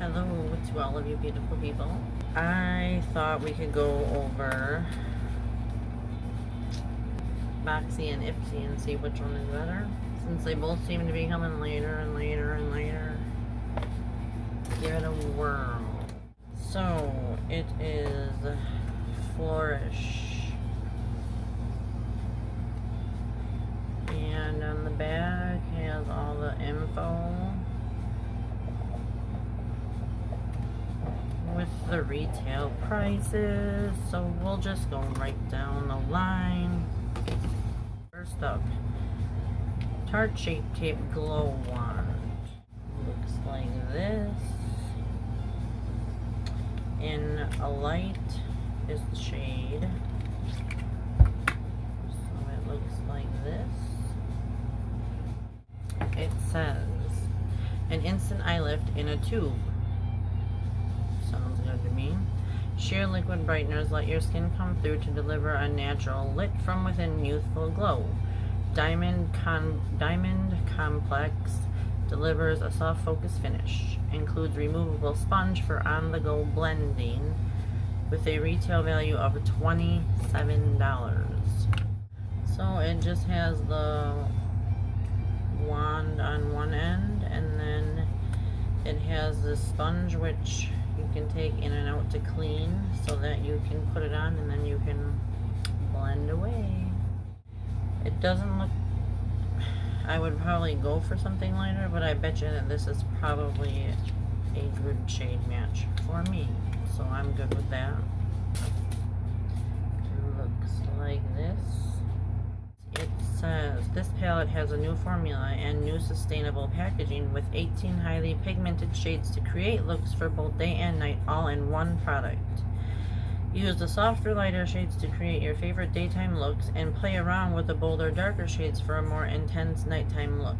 Hello to all of you beautiful people. I thought we could go over Boxy and Ipsy and see which one is better, since they both seem to be coming later and later and later. Give it a whirl. So it is Flourish, and on the bag has all the info with the retail prices, so we'll just go right down the line. First up, Tarte Shape Tape Glow Wand. Looks like this. In a light is the shade. So it looks like this. It says, an instant eye lift in a tube. Sounds good to me. Sheer liquid brighteners let your skin come through to deliver a natural, lit from within youthful glow. Diamond Complex delivers a soft focus finish. Includes removable sponge for on-the-go blending with a retail value of $27. So it just has the wand on one end, and then it has the sponge which you can take in and out to clean, so that you can put it on and then you can blend away. It doesn't look, I would probably go for something lighter, but I bet you that this is probably a good shade match for me, so I'm good with that. It looks like this. It says, this palette has a new formula and new sustainable packaging with 18 highly pigmented shades to create looks for both day and night, all in one product. Use the softer, lighter shades to create your favorite daytime looks and play around with the bolder, darker shades for a more intense nighttime look.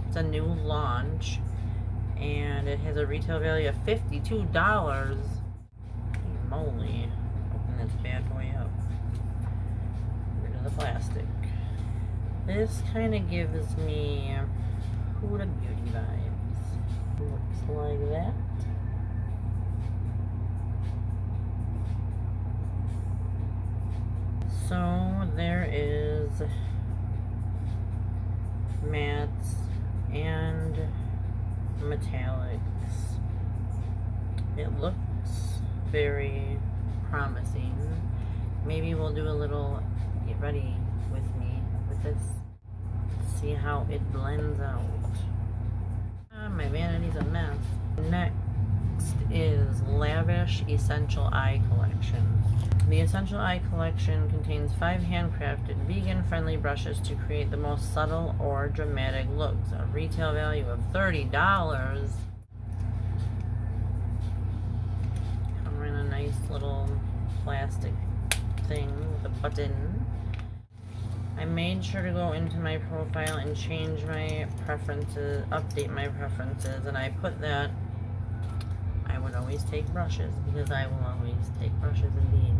It's a new launch and it has a retail value of $52. Holy moly. Open this bad boy up. The plastic. This kind of gives me Huda Beauty vibes. Looks like that. So there is mattes and metallics. It looks very promising. Maybe we'll do a little get ready with me with this. See how it blends out. My vanity's a mess. Next is Lavish Essential Eye Collection. The Essential Eye Collection contains 5 handcrafted, vegan-friendly brushes to create the most subtle or dramatic looks. A retail value of $30. Come in a nice little plastic thing with a button. I made sure to go into my profile and change my preferences, update my preferences, and I put that I would always take brushes, because I will always take brushes indeed.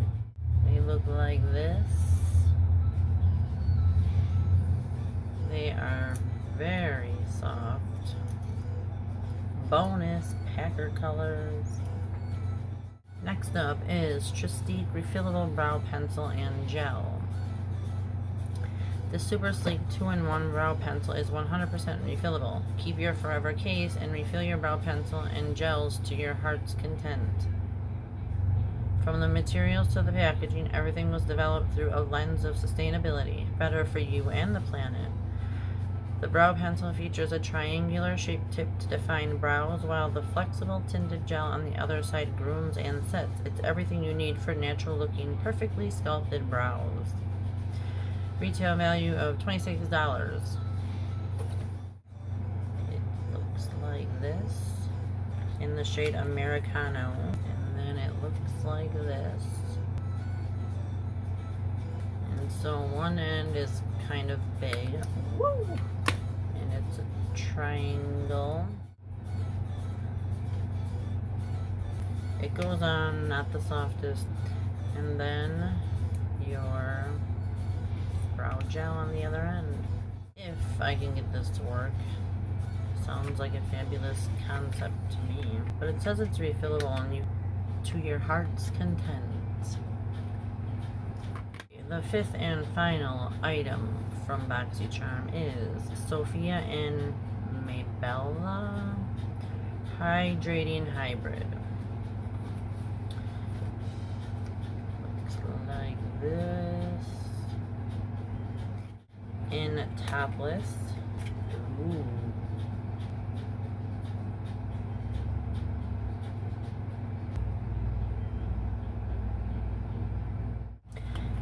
They look like this. They are very soft. Bonus packer colors. Next up is Trestique Refillable Brow Pencil and Gel. The super sleek 2-in-1 brow pencil is 100% refillable. Keep your forever case and refill your brow pencil and gels to your heart's content. From the materials to the packaging, everything was developed through a lens of sustainability, better for you and the planet. The brow pencil features a triangular shaped tip to define brows, while the flexible tinted gel on the other side grooms and sets. It's everything you need for natural looking, perfectly sculpted brows. Retail value of $26. It looks like this in the shade Americano, and then it looks like this. And so one end is kind of big. Woo! And it's a triangle. It goes on not the softest, and then your brow gel on the other end. If I can get this to work. Sounds like a fabulous concept to me. But it says it's refillable and you to your heart's content. The fifth and final item from Boxycharm is Sophia and Mabelle Hydrating Hybrid. Looks like this. In topless. Ooh.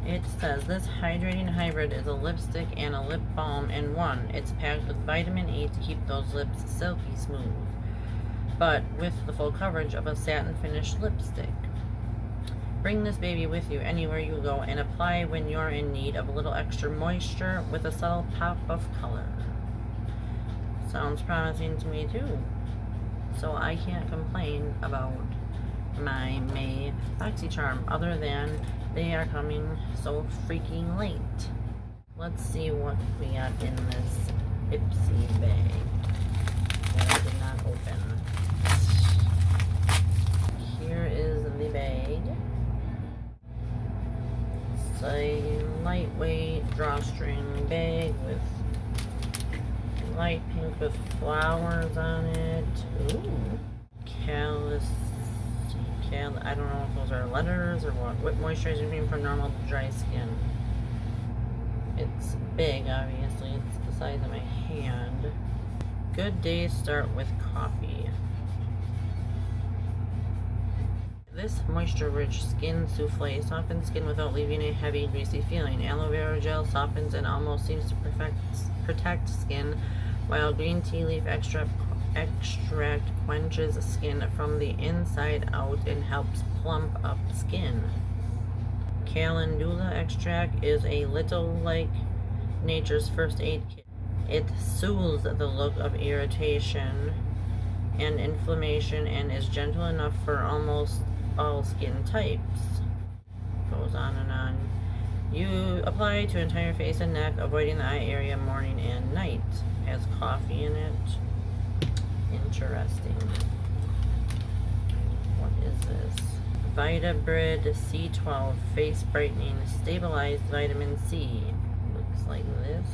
It says this hydrating hybrid is a lipstick and a lip balm in one. It's packed with vitamin E to keep those lips silky smooth, but with the full coverage of a satin finished lipstick. Bring this baby with you anywhere you go and apply when you're in need of a little extra moisture with a subtle pop of color. Sounds promising to me too. So I can't complain about my May Boxycharm other than they are coming so freaking late. Let's see what we got in this Ipsy bag that I did not open. Here is the bag. It's a lightweight drawstring bag with light pink with flowers on it. Ooh. Callyssee. I don't know if those are letters or what. Whip moisturizing cream for normal to dry skin. It's big, obviously. It's the size of my hand. Good days start with coffee. This moisture-rich skin souffle softens skin without leaving a heavy, greasy feeling. Aloe vera gel softens and almost seems to protect skin, while green tea leaf extract quenches skin from the inside out and helps plump up skin. Calendula extract is a little like nature's first aid kit. It soothes the look of irritation and inflammation and is gentle enough for almost all skin types. Goes on and on. You apply to entire face and neck, avoiding the eye area morning and night. Has coffee in it. Interesting. What is this? Vitabrid C12 Face Brightening Stabilized Vitamin C. Looks like this.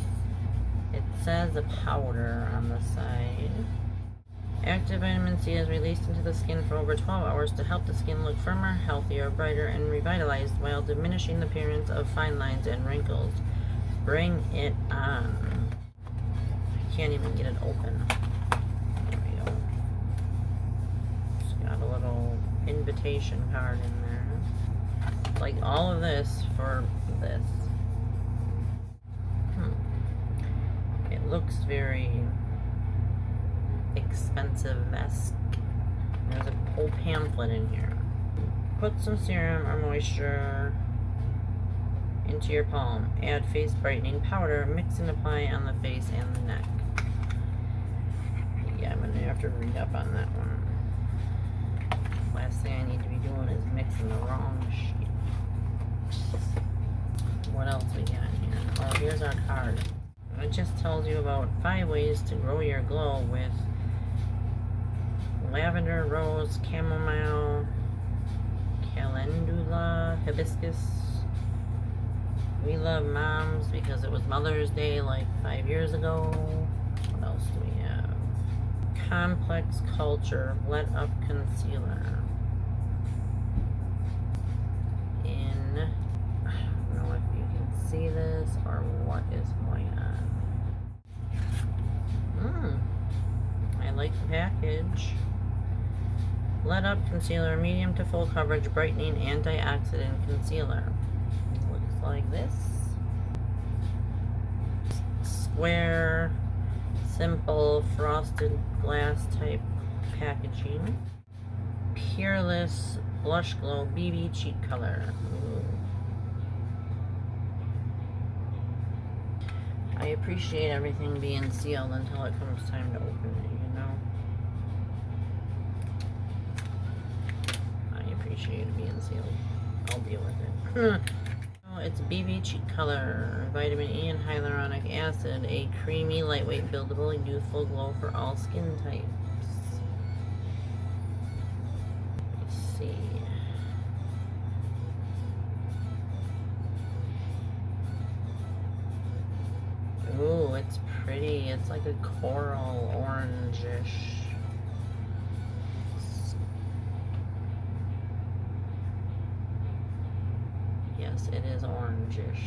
It says a powder on the side. Active vitamin C is released into the skin for over 12 hours to help the skin look firmer, healthier, brighter, and revitalized while diminishing the appearance of fine lines and wrinkles. Bring it on. I can't even get it open. There we go. It's got a little invitation card in there. Like all of this for this. It looks very expensive-esque. There's a whole pamphlet in here. Put some serum or moisture into your palm. Add face brightening powder. Mix and apply on the face and the neck. Yeah, I'm gonna have to read up on that one. Last thing I need to be doing is mixing the wrong shit. What else we got here? Oh, here's our card. It just tells you about 5 ways to grow your glow with lavender, rose, chamomile, calendula, hibiscus. We love moms because it was Mother's Day like 5 years ago. What else do we have? Complex Culture Let Up Concealer. I don't know if you can see this or what is going on. I like the package. Let Up Concealer, medium to full coverage, brightening antioxidant concealer. Looks like this. Square, simple, frosted glass type packaging. Purlisse Blush Glow BB Cheek Color. Ooh. I appreciate everything being sealed until it comes time to open it, you know? I appreciate it being sealed. I'll deal with it. It's BB Cheek Color, vitamin E and hyaluronic acid, a creamy, lightweight, buildable, youthful glow for all skin types. Let's see. Ooh, it's pretty. It's like a coral orangish. Yes, it is orangish.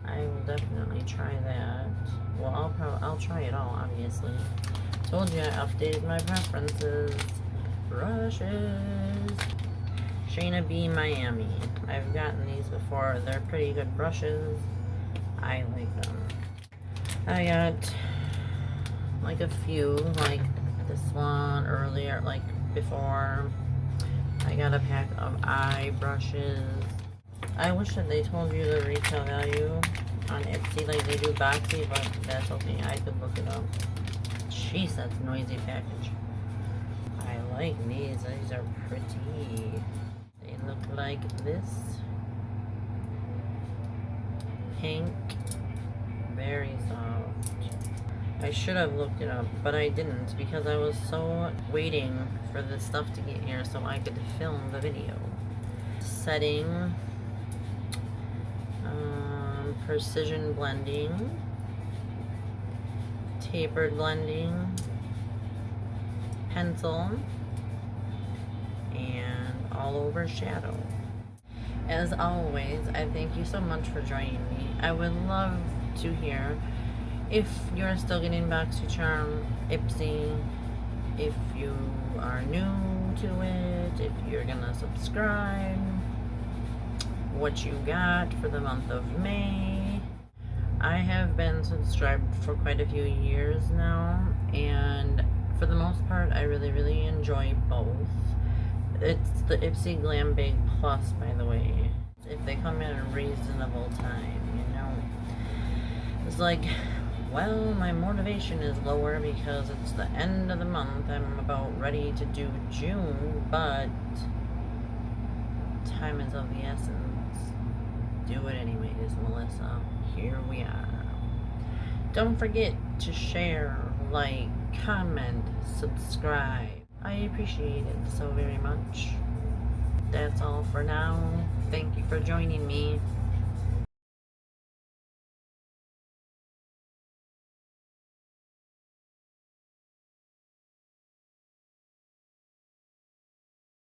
I will definitely try that. Well, I'll try it all, obviously. Told you I updated my preferences. Brushes. Shaina B Miami. I've gotten these before. They're pretty good brushes. I like them. I got like a few, like this one earlier, like before. I got a pack of eye brushes. I wish that they told you the retail value on Ipsy like they do Boxy, but that's okay. I could look it up. Jeez, that's a noisy package. I like these. These are pretty. They look like this. Pink. Very soft. I should have looked it up, but I didn't because I was so waiting for the stuff to get here so I could film the video. Setting. Precision blending. Tapered blending. Pencil. And all over shadow. As always, I thank you so much for joining me. I would love to hear if you're still getting Boxycharm, Ipsy, if you are new to it, if you're gonna subscribe, what you got for the month of May. I have been subscribed for quite a few years now, and for the most part, I really enjoy both. It's the Ipsy Glam Big Plus, by the way. If they come in a reasonable time, you know. It's like, well, my motivation is lower because it's the end of the month. I'm about ready to do June, but time is of the essence. Do it anyways, Melissa. Here we are. Don't forget to share, like, comment, subscribe. I appreciate it so very much. That's all for now. Thank you for joining me.